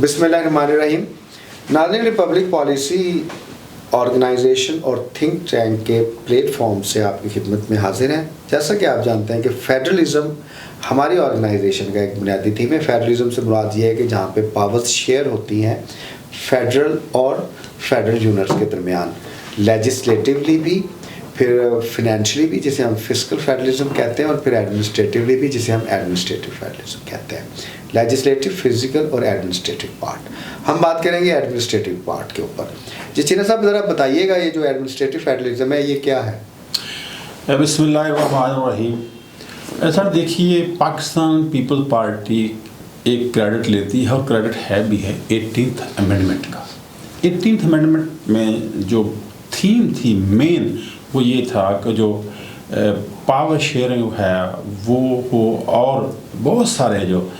बिस्मिल्लाहिर्रहमानिर्रहीम। नाज़रीन, Republic policy organisation और थिंक टैंक के प्लेटफॉर्म से आपकी खिदमत में हाजिर हैं। जैसा कि आप जानते हैं कि फेडरलिज़म हमारी ऑर्गेनाइजेशन का एक बुनियादी थीम है। फेडरलिज़म से मुराद ये है कि जहाँ पे पावर्स शेयर होती हैं फेडरल और फेडरल यूनिट्स के दरमियान, लेजिस्लेटिवली भी, फिर फिनेंशियली भी जिसे हम फिस्कल फेडरलिज्म कहते हैं, और फिर एडमिनिस्ट्रेटिवली भी जिसे हम एडमिनिस्ट्रेटिव फेडरलिज्म कहते हैं। लेजिस्लेटिव, फिजिकल और एडमिनिस्ट्रेटिव पार्ट। हम बात करेंगे एडमिनिस्ट्रेटिव पार्ट के ऊपर। जी चीना साहब, ज़रा बताइएगा ये जो एडमिनिस्ट्रेटिव फेडरलिज्म है ये क्या है? बिस्मिल्लाहिर्रहमानिर्रहीम। सर देखिए, पाकिस्तान पीपल पार्टी एक क्रेडिट लेती है और क्रेडिट है भी है 18th अमेंडमेंट का। 18th अमेंडमेंट में जो थीम थी मेन वो ये था कि जो पावर शेयरिंग है वो हो, और बहुत सारे जो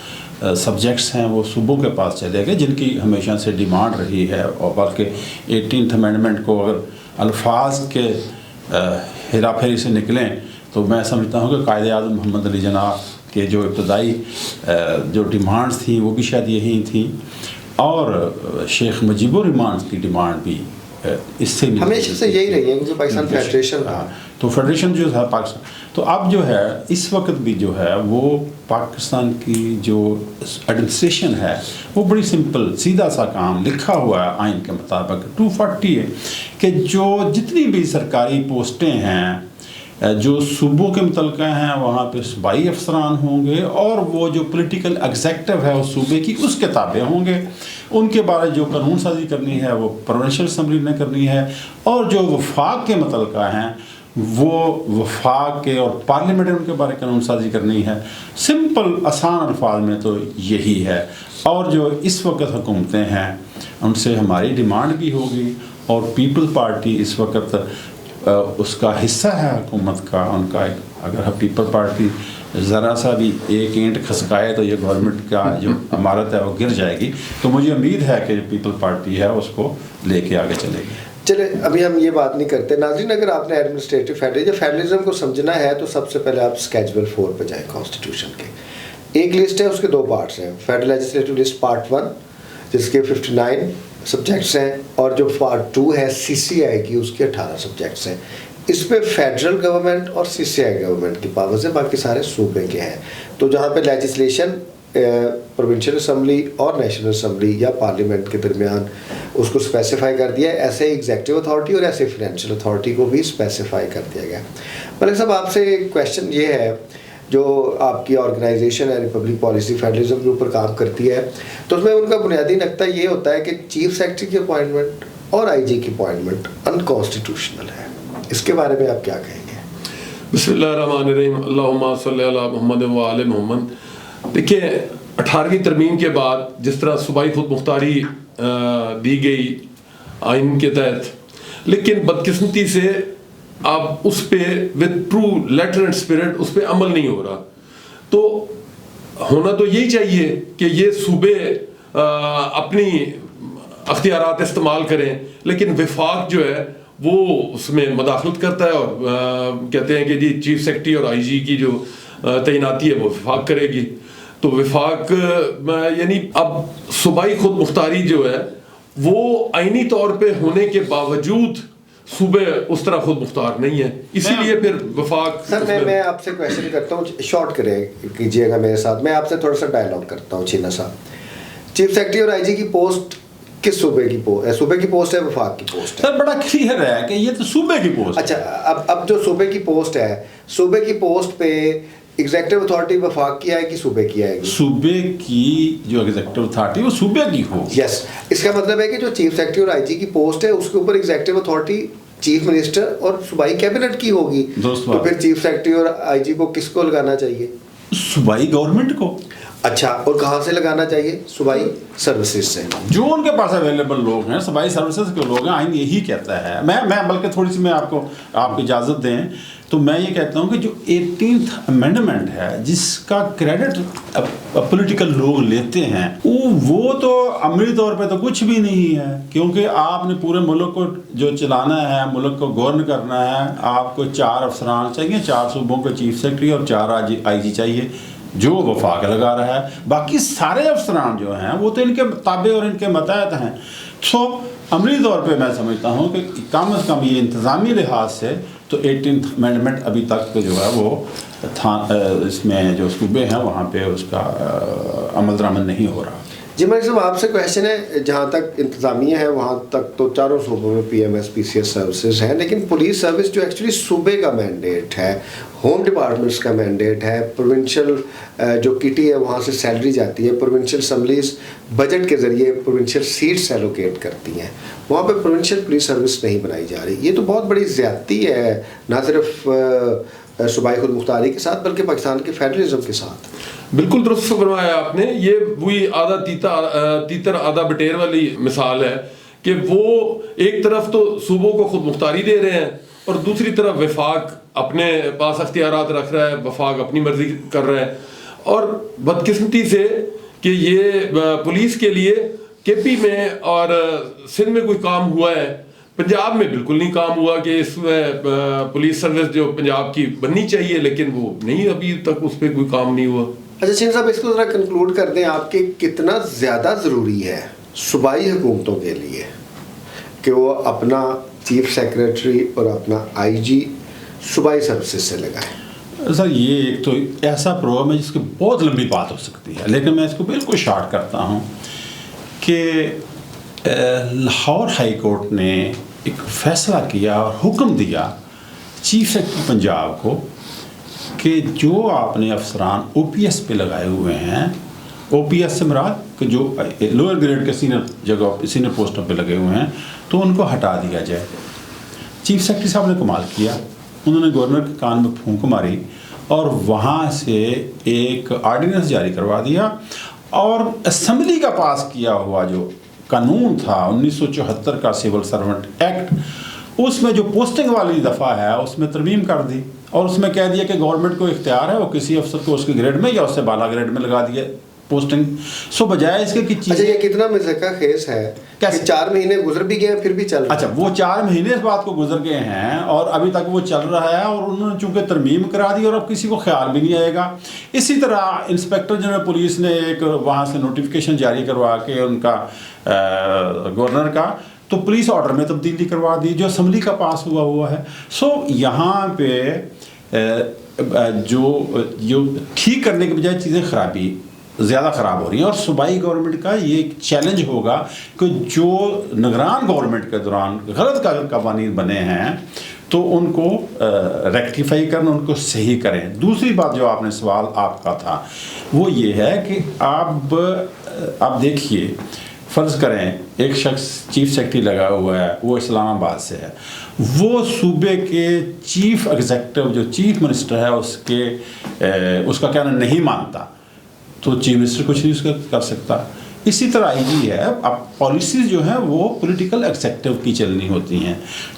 सब्जेक्ट्स हैं वो सूबों के पास चले गए जिनकी हमेशा से डिमांड रही है। और बल्कि 18th अमेंडमेंट को अगर अल्फाज के हेरा फेरी से निकलें तो मैं समझता हूँ कि कायदे आज़म मोहम्मद अली जनाब के जो इब्तदाई जो डिमांड्स थी वो भी शायद यही थी, और शेख मुजीबुर रहमान की डिमांड भी इससे हमेशा से यही रही है क्योंकि पाकिस्तान फेडरेशन था। तो फेडरेशन जो था पाकिस्तान, तो अब जो है इस वक्त भी जो है वो पाकिस्तान की जो एडमिनिस्ट्रेशन है वो बड़ी सिंपल सीधा सा काम लिखा हुआ है आइन के मुताबिक 240 है कि जो जितनी भी सरकारी पोस्टें हैं जो सूबों के मुतलका हैं वहाँ पे सूबाई अफसरान होंगे, और वो जो पॉलिटिकल एग्जेक्टिव है उस सूबे की उसके ताबे होंगे। उनके बारे जो कानून साजी करनी है वो प्रोविंशियल असम्बली ने करनी है, और जो वफाक के मुतलका हैं वो वफाक के और पार्लियामेंट ने उनके बारे कानून साजी करनी है। सिंपल आसान अल्फाज में तो यही है। और जो इस वक्त हुकूमतें हैं उनसे हमारी डिमांड भी होगी, और पीपल पार्टी इस वक्त उसका हिस्सा है हुकूमत का। उनका अगर पीपल पार्टी ज़रा सा भी एक ईंट खसकाए तो ये गवर्नमेंट का जो इमारत है वो गिर जाएगी। तो मुझे उम्मीद है कि पीपल पार्टी है उसको लेके आगे चलेगी। चले, अभी हम ये बात नहीं करते। नाज़रीन, अगर आपने एडमिनिस्ट्रेटिव फेडरलिज्म को समझना है तो सबसे पहले आप स्केड्यूल 4 पे जाएं कॉन्स्टिट्यूशन के। एक लिस्ट है, उसके 2 पार्ट्स हैं। फेडरल लेजिस्लेटिव लिस्ट पार्ट 1 जिसके 59 सब्जेक्ट्स हैं, और जो पार्ट 2 है CCI की उसके 18 सब्जेक्ट्स हैं। इस पे फेडरल गवर्नमेंट और CCI गवर्नमेंट की पावर्स है, बाकी सारे सूबे के हैं। तो जहाँ पे लेजिस्लेशन प्रोविंशियल असम्बली और नेशनल असम्बली या पार्लियामेंट के दरमियान उसको स्पेसिफाई कर दिया है, ऐसे एग्जेक्टिव अथॉरिटी और ऐसे फाइनेंशियल अथॉरिटी को भी स्पेसिफाई कर दिया गया। मलिक साहब, आपसे क्वेश्चन ये है, जो आपकी ऑर्गेनाइजेशन है रिपब्लिक पॉलिसी फेडरलिज्म के ऊपर काम करती है, तो उसमें उनका बुनियादी नक्ता ये होता है कि चीफ सेक्रेटरी की अपॉइंटमेंट और IG की अपॉइंटमेंट अनकॉन्स्टिट्यूशनल है। इसके बारे में आप क्या कहेंगे? बिस्मिल्लाहिर्रहमानिर्रहीम, अल्लाहुम्मा सल्ली अला मुहम्मद व आले मुहम्मद। देखिए, 18वीं तरमीम के बाद जिस तरह सूबाई खुद मुख्तारी दी गई आइन के तहत, लेकिन बदकिस्मती से अब उस पर with true letter and spirit उस पर अमल नहीं हो रहा। तो होना तो यही चाहिए कि ये सूबे अपनी अख्तियारात इस्तेमाल करें, लेकिन वफाक जो है वो उसमें मदाखलत करता है और कहते हैं कि जी चीफ सेक्रेटरी और IG की जो तैनाती है वो वफाक करेगी। तो वफाक यानी अब सूबाई खुद मुख्तारी जो है वो आइनी तौर पे होने के बावजूद सूबे उस तरह खुद मुख्तार नहीं है, इसीलिए फिर वफाक। सर मैं आपसे क्वेश्चन करता हूँ, शॉर्ट कीजिएगा मेरे साथ। मैं आपसे थोड़ा सा डायलॉग करता हूँ। चीना साहब, चीफ सेक्रेटरी और IG की पोस्ट किस सूबे की पोस्ट है? सूबे की पोस्ट है, वफाक की पोस्ट है? सर बड़ा क्लियर है कि ये तो सूबे की पोस्ट। अच्छा, अब जो सूबे की पोस्ट है, सूबे की पोस्ट पे एग्जेक्टिव अथॉरिटी वफाक की आएगी, सूबे की आएगी? सूबे की जो एग्जेक्टिव अथॉरिटी वो सूबे की हो। यस, इसका मतलब है कि जो चीफ सेक्रेटरी और IG की पोस्ट है उसके ऊपर एग्जेक्टिव अथॉरिटी चीफ मिनिस्टर और सूबाई कैबिनेट की होगी। तो फिर चीफ सेक्रेटरी और IG को किसको लगाना चाहिए? सूबाई गवर्नमेंट को। अच्छा, और कहाँ से लगाना चाहिए? सूबाई सर्विसेज से, जो उनके पास अवेलेबल लोग हैं, सूबाई सर्विसेज के लोग हैं। आइन यही कहता है। मैं बल्कि थोड़ी सी मैं आपको इजाज़त दें तो मैं ये कहता हूँ कि जो 18th अमेंडमेंट है जिसका क्रेडिट पॉलिटिकल लोग लेते हैं वो तो अमली तौर पे तो कुछ भी नहीं है, क्योंकि आपने पूरे मुल्क को जो चलाना है, मुल्क को गवर्न करना है, आपको 4 अफसरान चाहिए, 4 सूबों के चीफ सेक्रेटरी और 4 IG चाहिए। جو وفاق لگا رہا ہے. باقی سارے افسران جو ہیں وہ تو ان کے تابع اور ان کے متحد ہیں. سو عملی طور پہ میں سمجھتا ہوں کہ کم از کم یہ انتظامی لحاظ سے تو 18th امینڈمنٹ ابھی تک جو ہے وہ اس میں جو صوبے ہیں وہاں پہ اس کا عمل درآمد نہیں ہو رہا. جی ملک صاحب آپ سے کویشچن ہے، جہاں تک انتظامیہ ہے وہاں تک تو چاروں صوبوں میں P M S P C S services ہیں، لیکن پولیس سروس جو ایکچولی صوبے کا مینڈیٹ ہے، ہوم ڈپارٹمنٹس کا مینڈیٹ ہے، پروونشل جو کٹی ہے وہاں سے سیلری جاتی ہے، پروونشل اسمبلیز بجٹ کے ذریعے پروونشل سیٹس ایلوکیٹ کرتی ہیں، وہاں پہ پروونشل پولیس سروس نہیں بنائی جا رہی. یہ تو بہت بڑی زیادتی ہے نہ صرف صوبائی خود مختاری کے ساتھ بلکہ پاکستان کے فیڈرلزم کے ساتھ. بالکل درست فرمایا آپ نے. یہ وہی آدھا تیتر آدھا بٹیر والی مثال ہے کہ وہ ایک طرف تو صوبوں کو خود مختاری دے رہے ہیں اور دوسری طرف وفاق اپنے پاس اختیارات رکھ رہا ہے، وفاق اپنی مرضی کر رہا ہے. اور بدقسمتی سے کہ یہ پولیس کے لیے کے پی میں اور سندھ میں کوئی کام ہوا ہے، پنجاب میں بالکل نہیں کام ہوا کہ اس میں پولیس سروس جو پنجاب کی بننی چاہیے، لیکن وہ نہیں، ابھی تک اس پہ کوئی کام نہیں ہوا. اچھا شین صاحب اس کو ذرا کنکلوڈ کر دیں آپ کے کتنا زیادہ ضروری ہے صوبائی حکومتوں کے لیے کہ وہ اپنا چیف سیکریٹری اور اپنا آئی جی صوبائی سروسز سے لگائیں؟ سر یہ ایک تو ایسا پروگرام ہے جس کی بہت لمبی بات ہو سکتی ہے، لیکن میں اس کو بالکل شارٹ کرتا ہوں کہ لاہور ہائی کورٹ نے ایک فیصلہ کیا اور حکم دیا چیف سیکرٹری پنجاب کو کہ جو آپ نے افسران او پی ایس پہ لگائے ہوئے ہیں، او پی ایس سے مراد کہ جو لوئر گریڈ کے سینئر پوسٹوں پہ لگے ہوئے ہیں، تو ان کو ہٹا دیا جائے. چیف سیکرٹری صاحب نے کمال کیا، انہوں نے گورنر کے کان میں پھونک ماری اور وہاں سے ایک آرڈیننس جاری کروا دیا، اور اسمبلی کا پاس کیا ہوا جو قانون تھا 1974 کا سول سرونٹ ایکٹ، اس میں جو پوسٹنگ والی دفعہ ہے اس میں ترمیم کر دی اور اس میں کہہ دیا کہ گورنمنٹ کو اختیار ہے وہ کسی افسر کو اس کے گریڈ میں یا اس سے بالا گریڈ میں لگا دیا پوسٹنگ. سو بجائے اس کے کہ اچھا یہ کہ مضحکہ خیز ہے کہ 4 مہینے گزر بھی گئے پھر بھی چل رہا ہے. اچھا وہ 4 مہینے اس بات کو گزر گئے ہیں اور ابھی تک وہ چل رہا ہے، اور انہوں نے چونکہ ترمیم کرا دی اور اب کسی کو خیال بھی نہیں آئے گا. اسی طرح انسپیکٹر جنرل پولیس نے ایک وہاں سے نوٹیفیکیشن جاری کروا کے ان کا گورنر کا تو پولیس آرڈر میں تبدیلی کروا دی جو اسمبلی کا پاس ہوا ہے. سو یہاں پہ جو ٹھیک کرنے کے بجائے چیزیں زیادہ خراب ہو رہی ہیں، اور صوبائی گورنمنٹ کا یہ ایک چیلنج ہوگا کہ جو نگران گورنمنٹ کے دوران غلط قوانین بنے ہیں تو ان کو ریکٹیفائی کرنا، ان کو صحیح کریں. دوسری بات جو آپ نے سوال آپ کا تھا وہ یہ ہے کہ آپ دیکھیے، فرض کریں ایک شخص چیف سیکرٹری لگا ہوا ہے، وہ اسلام آباد سے ہے، وہ صوبے کے چیف ایگزیکٹو جو چیف منسٹر ہے اس کا کہنا نہیں مانتا تو چیف منسٹر کچھ نہیں کر سکتا. اسی طرح آئی جی ہے، اب پالیسیز جو ہیں وہ پولیٹیکل ایگزیکٹو کی چلنی ہوتی ہیں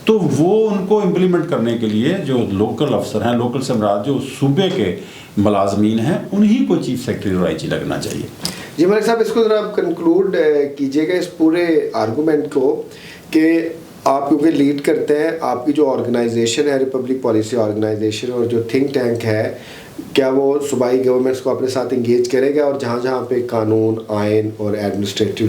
تو وہ ان کو امپلیمنٹ کرنے کے لیے جو لوکل افسر ہیں، لوکل سے مراد جو صوبے کے ملازمین ہیں، انہی کو چیف سیکرٹری اور آئی جی لگنا چاہیے. جی ملک صاحب اس کو ذرا کنکلوڈ کیجیے گا اس پورے آرگومنٹ کو کہ آپ کیونکہ لیڈ کرتے ہیں، آپ کی جو آرگنائزیشن ہے ریپبلک پالیسی آرگنائزیشن اور جو تھنک ٹینک ہے، کیا وہ صوبائی گورنمنٹس کو اپنے ساتھ انگیج کرے گا اور جہاں جہاں پہ قانون، آئین اور ایڈمنسٹریٹو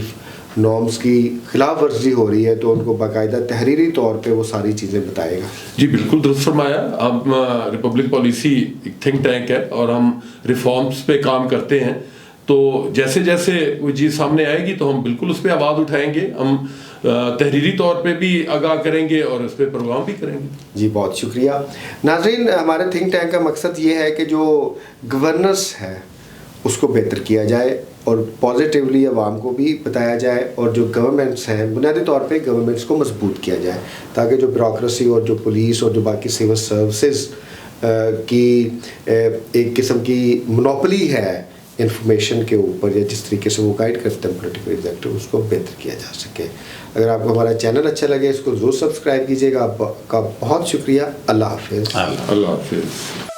نارمز کی خلاف ورزی ہو رہی ہے تو ان کو باقاعدہ تحریری طور پہ وہ ساری چیزیں بتائے گا؟ جی بالکل درست فرمایا. ہم ریپبلک پالیسی ایک تھنک ٹینک ہے اور ہم ریفارمز پہ کام کرتے ہیں، تو جیسے جیسے کوئی چیز سامنے آئے گی تو ہم بالکل اس پہ آواز اٹھائیں گے، ہم تحریری طور پہ بھی آگاہ کریں گے اور اس پہ پروگرام بھی کریں گے. جی بہت شکریہ. ناظرین، ہمارے تھنک ٹینک کا مقصد یہ ہے کہ جو گورننس ہے اس کو بہتر کیا جائے اور پازیٹیولی عوام کو بھی بتایا جائے، اور جو گورنمنٹس ہیں بنیادی طور پہ گورنمنٹس کو مضبوط کیا جائے تاکہ جو بیوروکریسی اور جو پولیس اور جو باقی سول سروسز کی ایک قسم کی مونوپلی ہے انفارمیشن کے اوپر، یا جس طریقے سے وہ گائیڈ کرتے ہیں پولیٹیکل ایگزیکٹو، اس کو بہتر کیا جا سکے. اگر آپ کو ہمارا چینل اچھا لگے اس کو ضرور سبسکرائب کیجیے گا. آپ کا بہت شکریہ. اللہ حافظ. اللہ حافظ.